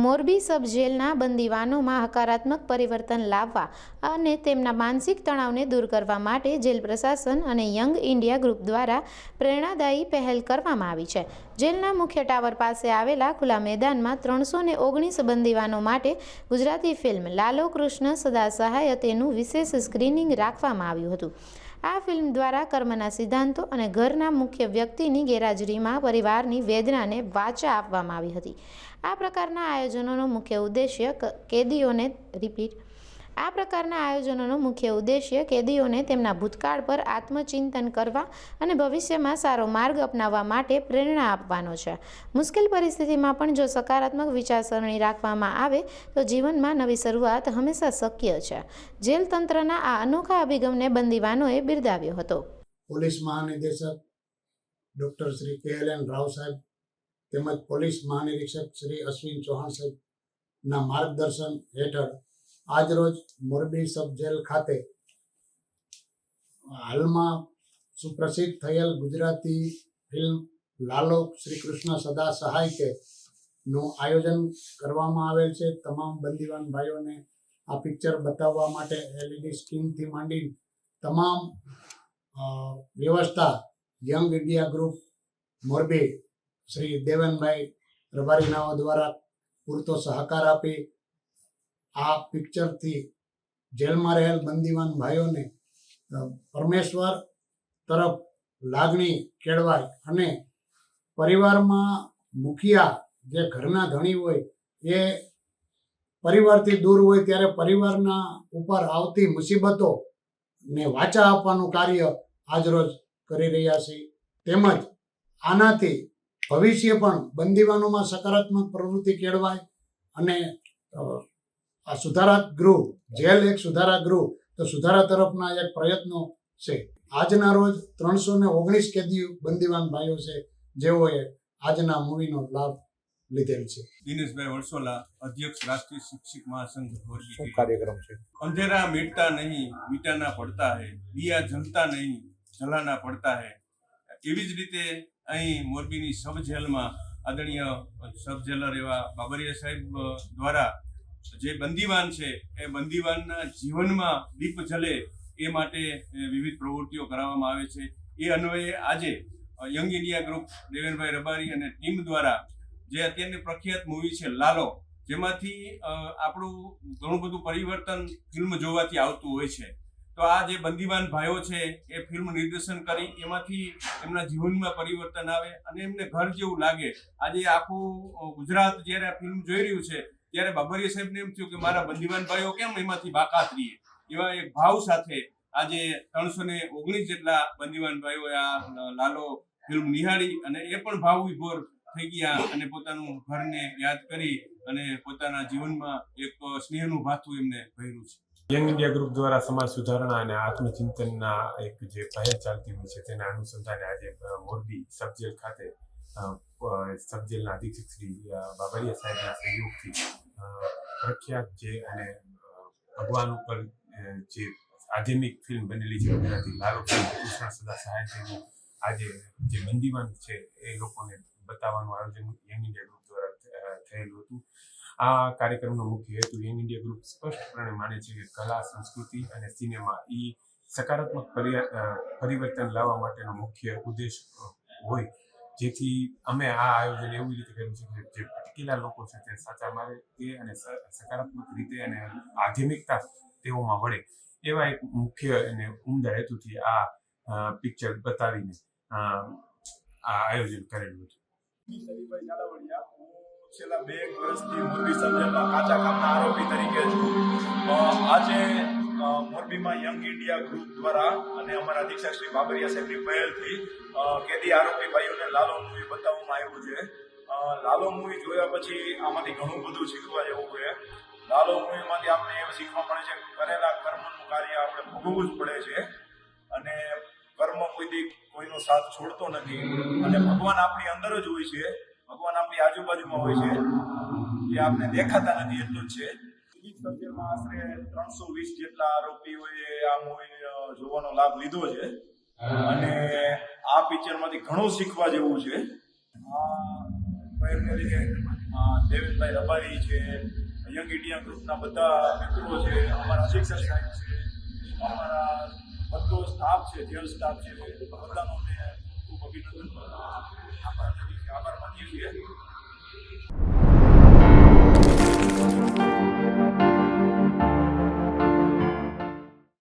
મોરબી સબ જેલના બંદીવાનોમાં હકારાત્મક પરિવર્તન લાવવા અને તેમના માનસિક તણાવને દૂર કરવા માટે જેલ પ્રશાસન અને યંગ ઇન્ડિયા ગ્રુપ દ્વારા પ્રેરણાદાયી પહેલ કરવામાં આવી છે. જેલના મુખ્ય ટાવર પાસે આવેલા ખુલ્લા મેદાનમાં 319 બંદીવાનો માટે ગુજરાતી ફિલ્મ લાલો કૃષ્ણ સદા સહાય તેનું વિશેષ સ્ક્રીનિંગ રાખવામાં આવ્યું હતું. આ ફિલ્મ દ્વારા કર્મના સિદ્ધાંતો અને ઘરના મુખ્ય વ્યક્તિની ગેરહાજરીમાં પરિવારની વેદનાને વાચા આપવામાં આવી હતી. આ પ્રકારના આયોજનોનો મુખ્ય ઉદ્દેશ્ય કેદીઓને તેમના ભૂતકાળ પર આત્મચિંતન કરવા અને ભવિષ્યમાં સારો માર્ગ અપનાવવા માટે પ્રેરણા આપવાનો છે. મુશ્કેલ પરિસ્થિતિમાં પણ જો સકારાત્મક વિચારસરણી રાખવામાં આવે તો જીવનમાં નવી શરૂઆત હંમેશા શક્ય છે. જેલ તંત્રના આ અનોખા અભિગમને બંદીવાનોએ બિરદાવ્યો હતો. પોલીસ મહાનિદેશક ડૉક્ટર શ્રી KLN રાવ સાહેબ તેમજ પોલીસ મહાનિરીક્ષક શ્રી અશ્વિન ચૌહાણ સાહેબના માર્ગદર્શન હેઠળ આજરોજ મોરબી સબ જેલ ખાતે હાલમાં સુપ્રસિદ્ધ થયેલ ગુજરાતી ફિલ્મ લાલો શ્રી કૃષ્ણ સદા સહાય કે નું આયોજન કરવામાં આવેલ છે. તમામ બંદીવાન ભાઈઓને આ પિક્ચર બતાવવા માટે LED સ્ક્રીનથી માંડી તમામ વ્યવસ્થા young India group Morbi Shri Devanbhai રબારીનાઓ દ્વારા પૂરતો સહકાર આપી આ પિક્ચરથી જેલમાં રહેલ બંદીવાન ભાઈઓને પરમેશ્વર તરફ લાગણી કેળવાય અને પરિવારમાં મુખિયા જે ઘરના ધણી હોય એ પરિવારથી દૂર હોય ત્યારે પરિવારના ઉપર આવતી મુસીબતોને વાચા આપવાનું કાર્ય આજરોજ કરી રહ્યા છીએ. તેમજ આનાથી ભવિષ્ય પણ બંદીવાનોમાં સકારાત્મક પ્રવૃત્તિ કેળવાય અને આ સુધારા ગૃહ જેલ એક સુધારા ગૃહ તો સુધારા તરફના એક પ્રયત્નો છે. આજના રોજ 319 કેદી બંદીવાન ભાઈઓ છે જેઓએ આજના મૂવીનો લાભ લીધેલ છે. દિનેશભાઈ વડસોલા, અધ્યક્ષ રાષ્ટ્રીય શિક્ષક મહાસંઘ મોરબી. શું કાર્યક્રમ છે? અંધેરા મિટતા નહીં મિટાના પડતા હૈ, દિયા જલતા નહીં જલાના પડતા હૈ. એવી જ રીતે અહીં મોરબીની સબ જેલમાં આદરણીય સબ જેલર એવા બાબરિયા સાહેબ દ્વારા જે બંદીવાન છે એ બંદીવાનના જીવનમાં દીપ જલે એ માટે વિવિધ પ્રવૃત્તિઓ કરાવવામાં આવે છે. એ અન્વયે આજે young India group Devenbhai Rabari અને ટીમ દ્વારા જે અત્યારની પ્રખ્યાત મૂવી છે લાલો, જેમાંથી આપણું ઘણું બધું પરિવર્તન ફિલ્મ જોવાથી આવતું હોય છે. તો આ જે બંદીવાન ભાઈઓ છે એ ફિલ્મ નિર્દેશન કરી એમાંથી એમના જીવનમાં પરિવર્તન આવે અને એમને ઘર જેવું લાગે. આજે આખું ગુજરાત જ્યારે આ ફિલ્મ જોઈ રહ્યું છે ત્યારે બાબરિયા સાહેબને એમ થયું કે મારા બંદીવાન ભાઈઓ કેમ એમાંથી બાકાત રહીએ. એવા એક ભાવ સાથે આજે 319 જેટલા બંદીવાન ભાઈઓએ આ લાલો ફિલ્મ નિહાળી અને એ પણ ભાવ વિભોર થઈ ગયા અને પોતાનું ઘરને યાદ કરી અને પોતાના જીવનમાં એક સ્નેહનું ભાથું એમને ભર્યું છે. યંગ ઇન્ડિયા ગ્રુપ દ્વારા સમાજ સુધારણા અને આત્મચિંતનના એક જે પહેલ ચાલતી હોય છે તેના અનુસંધાને આજે મોરબી સબજેલ ખાતે સબજેલના અધિક્ષક શ્રી બાબરિયા સાહેબના સહયોગથી પ્રખ્યાત જે અને ભગવાન ઉપર જે આધ્યાત્મિક ફિલ્મ બનેલી છે ગુજરાતી લાલો કૃષ્ણ સદા સહાય તેનું આજે જે બંદીવાન છે એ લોકોને બતાવવાનું આયોજન યંગ ઇન્ડિયા ગ્રુપ દ્વારા થયેલું હતું. આ કાર્યક્રમનો મુખ્ય હેતુ યંગ ઇન્ડિયા ગ્રુપ સ્પષ્ટપણે માને છે કે કલા, સંસ્કૃતિ અને સિનેમા એ સકારાત્મક પરિવર્તન લાવવા માટેનો મુખ્ય ઉદ્દેશ હોય, જેથી અમે આ આયોજન એવી રીતે કર્યું છે કે જે ભટકેલા લોકો છે તે સાચા માર્ગે અને સકારાત્મક રીતે અને આધ્યાત્મિકતા તેઓમાં વળે એવા એક મુખ્ય અને ઉમદા હેતુથી આ પિક્ચર બતાવીને આ આયોજન કરેલું છે. છેલ્લા 2 વર્ષથી મોરબી સબ જેલમાં કાચા કામના આરોપી તરીકે છું. આજે મોરબીમાં યંગ ઇન્ડિયા ગ્રુપ દ્વારા અને અમારા અધિક્ષક શ્રી બાબરિયા સાહેબની પહેલથી કેદી આરોપી ભાઈઓને લાલો મૂવી બતાવવામાં આવ્યું છે. લાલો મૂવી જોયા પછી આમાંથી ઘણું બધું શીખવા જેવું છે. લાલો મૂવીમાંથી આપણે એવું શીખવા મળે છે કે કરેલા કર્મનું કાર્ય આપણે ભોગવવું જ પડે છે અને કર્મ કોઈનો સાથ છોડતો નથી અને ભગવાન આપણી અંદર જ હોય છે. ભગવાન આપણી આજુબાજુમાં હોય છે, એ આપણે દેખાતા નથી એટલું જ છે. સબજેલમાં આશરે 320 જેટલા આરોપીઓએ આ મૂવી જોવાનો લાભ લીધો છે અને આ પિક્ચરમાંથી ઘણું શીખવા જેવું છે. આ પહેલ તરીકે દેવેનભાઈ રબારી છે, યંગ ઇન્ડિયા ગ્રુપના બધા મિત્રો છે, અમારા શિક્ષક સાહેબ છે, અમારા બધો સ્ટાફ છે, જેલ સ્ટાફ છે, બધાનો અમે ખૂબ અભિનંદન આભાર માનીએ છીએ.